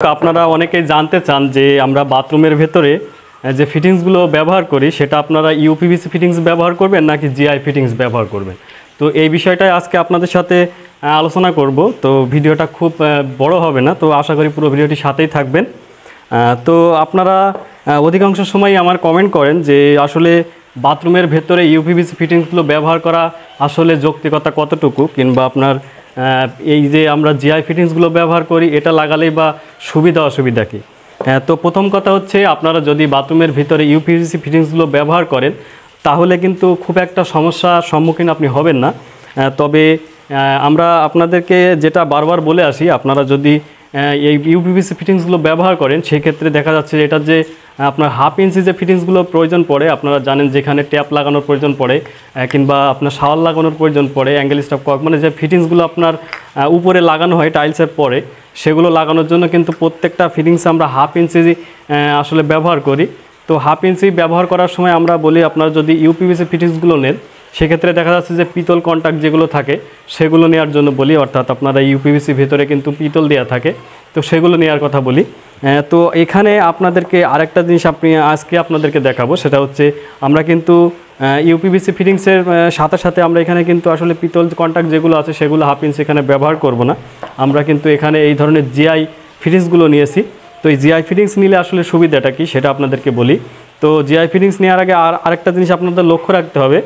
আপনারা অনেকেই জানতে চান যে আমরা বাথরুমের ভেতরে যে ফিটিংসগুলো ব্যবহার করি সেটা আপনারা ইউপিভিসি ফিটিংস ব্যবহার করবেন নাকি জিআই ফিটিংস ব্যবহার করবেন। তো এই বিষয়টাই আজকে আপনাদের সাথে আলোচনা করব। তো ভিডিওটা খুব বড় হবে না, তো আশা করি পুরো ভিডিওটি সাথেই থাকবেন। তো আপনারা অধিকাংশ সময় আমার কমেন্ট করেন যে আসলে বাথরুমের ভেতরে ইউপিভিসি ফিটিংসগুলো ব্যবহার করা আসলে যৌক্তিকতা কতটুকু, কিংবা আপনার এই যে আমরা জিআই ফিটিংসগুলো ব্যবহার করি এটা লাগালেই বা সুবিধা অসুবিধা কী। তো প্রথম কথা হচ্ছে, আপনারা যদি বাথরুমের ভিতরে ইউপিভিসি ফিটিংসগুলো ব্যবহার করেন তাহলে কিন্তু খুব একটা সমস্যার সম্মুখীন আপনি হবেন না। তবে আমরা আপনাদেরকে যেটা বারবার বলে আসি, আপনারা যদি এই ইউপিভিসি ফিটিংসগুলো ব্যবহার করেন সেক্ষেত্রে দেখা যাচ্ছে এটা যে আপনার হাফ ইঞ্চি যে ফিটিংসগুলো প্রয়োজন পড়ে, আপনারা জানেন যেখানে ট্যাপ লাগানোর প্রয়োজন পড়ে কিংবা আপনার শাওয়ার লাগানোর প্রয়োজন পড়ে, অ্যাঙ্গেল স্টপ কক মানে যে ফিটিংসগুলো আপনার উপরে লাগানো হয় টাইলসের পরে, সেগুলো লাগানোর জন্য কিন্তু প্রত্যেকটা ফিটিংস আমরা হাফ ইঞ্চি আসলে ব্যবহার করি। তো হাফ ইঞ্চি ব্যবহার করার সময় আমরা বলি আপনারা যদি ইউপিভিসি ফিটিংসগুলো নেন সেক্ষেত্রে দেখা যাচ্ছে যে পিতল কন্ট্যাক্ট যেগুলো থাকে সেগুলো নেওয়ার জন্য বলি, অর্থাৎ আপনারা ইউপিভিসি ভেতরে কিন্তু পিতল দেওয়া থাকে, তো সেগুলো নেওয়ার কথা বলি। তো এখানে আপনাদেরকে আরেকটা জিনিস আজকে আপনাদেরকে দেখাবো, সেটা হচ্ছে আমরা কিন্তু ইউপিভিসি ফিটিংসের সাথে সাথে আমরা এখানে কিন্তু আসলে পিতল কন্ট্যাক্ট যেগুলো আছে সেগুলো হাফ ইঞ্চি এখানে ব্যবহার করব না। আমরা কিন্তু এখানে এই ধরনের জিআই ফিটিংসগুলো নিয়েছি। তো এই জিআই ফিটিংস নিলে আসলে সুবিধাটা কী সেটা আপনাদেরকে বলি। তো জিআই ফিটিংস নেওয়ার আগে আরেকটা জিনিস আপনাদের লক্ষ্য রাখতে হবে,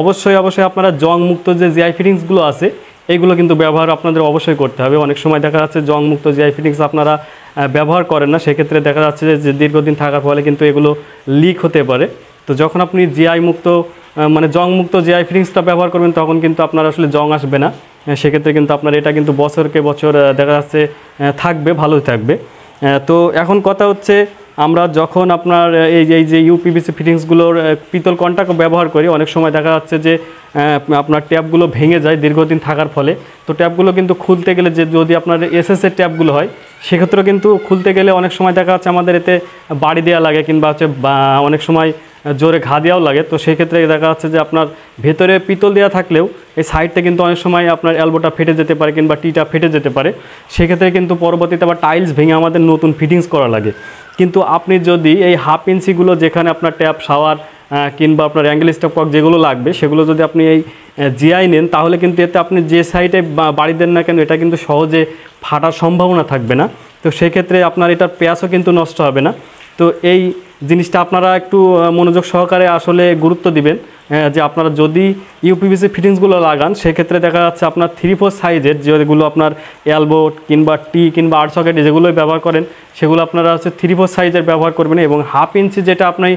অবশ্যই আপনারা জং মুক্ত যে জিআই ফিটিংসগুলো আছে এইগুলো কিন্তু ব্যবহার আপনাদের অবশ্যই করতে হবে। অনেক সময় দেখা যাচ্ছে জং মুক্ত জিআই ফিটিংস আপনারা ব্যবহার করেন না, সেক্ষেত্রে দেখা যাচ্ছে যে দীর্ঘদিন থাকার ফলে কিন্তু এগুলো লিক হতে পারে। তো যখন আপনি জিআই মুক্ত মানে জং মুক্ত জিআই ফিটিংসটা ব্যবহার করবেন তখন কিন্তু আপনার আসলে জং আসবে না, সেক্ষেত্রে কিন্তু আপনার এটা কিন্তু বছরকে বছর দেখা যাচ্ছে থাকবে, ভালোই থাকবে। তো এখন কথা হচ্ছে, আমরা যখন আপনার এই যে ইউপিভিসি ফিটিংসগুলোর পিতল কন্ট্যাক্ট ব্যবহার করি, অনেক সময় দেখা যাচ্ছে যে আপনার ট্যাপগুলো ভেঙে যায় দীর্ঘদিন থাকার ফলে। তো ট্যাপগুলো কিন্তু খুলতে গেলে যে যদি আপনার এসএসের ট্যাপগুলো হয় সেক্ষেত্রে কিন্তু খুলতে গেলে অনেক সময় দেখা যাচ্ছে আমাদের এতে বাড়ি দেওয়া লাগে কিংবা হচ্ছে অনেক সময় জোরে ঘা দেওয়াও লাগে। তো সেই ক্ষেত্রে দেখা যাচ্ছে যে আপনার ভেতরে পিতল দেওয়া থাকলেও এই সাইডটা কিন্তু অনেক সময় আপনার এলবোটা ফেটে যেতে পারে কিংবা টিটা ফেটে যেতে পারে, সেক্ষেত্রে কিন্তু পরবর্তীতে আবার টাইলস ভেঙে আমাদের নতুন ফিটিংস করা লাগে। কিন্তু আপনি যদি এই হাফ ইঞ্চিগুলো যেখানে আপনার ট্যাপ শাওয়ার কিংবা আপনার অ্যাঙ্গেল স্টপ কক যেগুলো লাগবে সেগুলো যদি আপনি এই জিআই নেন তাহলে কিন্তু এতে আপনি যে সাইডে বাড়ি দেন না কেন এটা কিন্তু সহজে ফাটার সম্ভাবনা থাকবে না। তো সেক্ষেত্রে আপনার এটার পেঁয়াজও কিন্তু নষ্ট হবে না। তো এই জিনিসটা আপনারা একটু মনোযোগ সহকারে আসলে গুরুত্ব দিবেন যে আপনারা যদি ইউপিভিসি ফিটিংসগুলো লাগান সেক্ষেত্রে দেখা যাচ্ছে আপনার 3/4 সাইজের যেগুলো আপনার এলবো কিংবা টি কিংবা 8 সকেট যেগুলোই ব্যবহার করেন সেগুলো আপনারা হচ্ছে 3/4 সাইজের ব্যবহার করবেন, এবং হাফ ইঞ্চি যেটা আপনি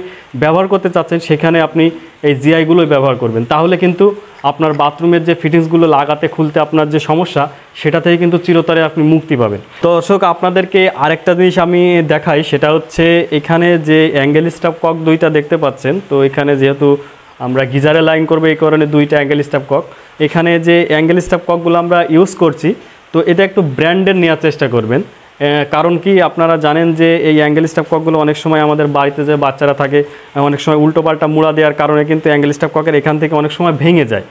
ব্যবহার করতে চাচ্ছেন সেখানে আপনি এই জিআইগুলোই ব্যবহার করবেন। তাহলে কিন্তু আপনার বাথরুমের যে ফিটিংসগুলো লাগাতে খুলতে আপনার যে সমস্যা সেটা থেকে কিন্তু চিরতরে আপনি মুক্তি পাবেন। তো দর্শক আপনাদেরকে আরেকটা জিনিস আমি দেখাই, সেটা হচ্ছে এখানে যে অ্যাঙ্গেল স্টপ কক দুইটা দেখতে পাচ্ছেন। তো এখানে যেহেতু আমরা গিজারে লাইন করবো এই কারণে দুইটা অ্যাঙ্গেল স্টপ কক, এখানে যে অ্যাঙ্গেল স্টপ ককগুলো আমরা ইউজ করছি তো এটা একটু ব্র্যান্ডের নেওয়ার চেষ্টা করবেন। কারণ কি আপনারা জানেন যে এই অ্যাঙ্গেল স্টপ ককগুলো অনেক সময় আমাদের বাড়িতে যে বাচ্চারা থাকে অনেক সময় উল্টোপাল্টা মুড়া দেওয়ার কারণে কিন্তু অ্যাঙ্গেল স্টপ ককের এখান থেকে অনেক সময় ভেঙে যায়।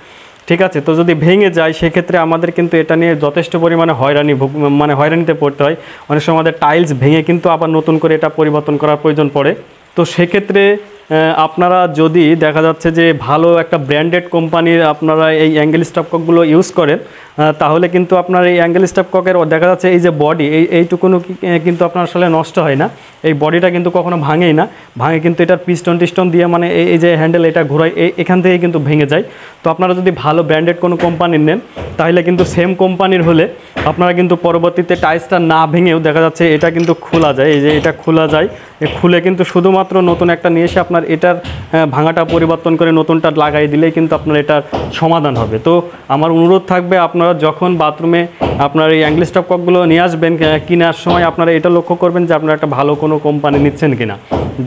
ঠিক আছে, তো যদি ভেঙে যায় সেক্ষেত্রে আমাদের কিন্তু এটা নিয়ে যথেষ্ট পরিমাণে হয়রানিতে পড়তে হয়। অনেক সময় আমাদের টাইলস ভেঙে কিন্তু আবার নতুন করে এটা পরিবর্তন করার প্রয়োজন পড়ে। তো সেক্ষেত্রে আপনারা যদি দেখা যাচ্ছে যে ভালো একটা ব্র্যান্ডেড কোম্পানির আপনারা এই অ্যাঙ্গেল স্টপ ককগুলো ইউজ করেন তাহলে কিন্তু আপনার এই অ্যাঙ্গেল স্টপ ককের দেখা যাচ্ছে এই যে বডি এইটুকুনো কিন্তু আপনার আসলে নষ্ট হয় না, এই বডিটা কিন্তু কখনো ভাঙেই না, ভাঙে কিন্তু এটার পিস্টন দিয়ে মানে এই যে হ্যান্ডেল এটা ঘোরায় এখান থেকে কিন্তু ভেঙে যায়। তো আপনারা যদি ভালো ব্র্যান্ডেড কোনো কোম্পানির নেন তাহলে কিন্তু সেম কোম্পানির হলে আপনারা কিন্তু পরবর্তীতে টাইলসটা না ভেঙেও দেখা যাচ্ছে এটা কিন্তু খোলা যায়, এই যে এটা খোলা যায়, খুলে কিন্তু শুধুমাত্র নতুন একটা নিয়ে এসে আপনার এটার ভাঙাটা পরিবর্তন করে নতুনটা লাগাই দিলেই কিন্তু আপনার এটার সমাধান হবে। তো আমার অনুরোধ থাকবে আপনারা যখন বাথরুমে আপনার এই অ্যাঙ্গেল স্টপ ককগুলো নিয়ে আসবেন কেনার সময় আপনারা এটা লক্ষ্য করবেন যে আপনারা একটা ভালো কোনো কোম্পানি নিচ্ছেন কিনা।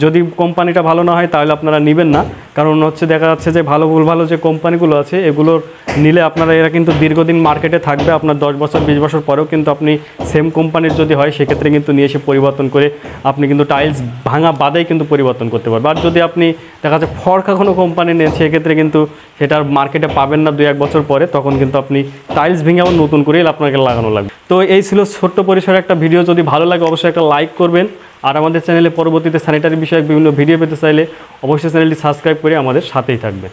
যদি কোম্পানিটা ভালো না হয় তাহলে আপনারা নেবেন না, কারণ হচ্ছে দেখা যাচ্ছে যে ভালো যে কোম্পানিগুলো আছে এগুলোর নিলে আপনারা এরা কিন্তু দীর্ঘদিন মার্কেটে থাকবে, আপনার 10 বছর 20 বছর পরেও কিন্তু আপনি সেম কোম্পানির যদি হয় সেক্ষেত্রে কিন্তু নিয়ে এসে পরিবর্তন করে আপনি কিন্তু টাইলস ভাঙা বাদেই কিন্তু পরিবর্তন করতে পারবেন। আর যদি আপনি দেখা যাচ্ছে ফরকা কোনো কোম্পানি নেন সেক্ষেত্রে কিন্তু সেটার মার্কেটে পাবেন না 2-1 বছর পরে, তখন কিন্তু আপনি টাইলস ভেঙে আবার নতুন করেই আপনাকে লাগানো লাগবে। তো এই ছিল ছোট্ট পরিসরে একটা ভিডিও, যদি ভালো লাগে অবশ্যই একটা লাইক করবেন। আর আমাদের চ্যানেলে পরবর্তীতে স্যানিটারি বিষয়ক বিভিন্ন ভিডিও পেতে চাইলে অবশ্যই চ্যানেলটি সাবস্ক্রাইব করে আমাদের সাথেই থাকবেন।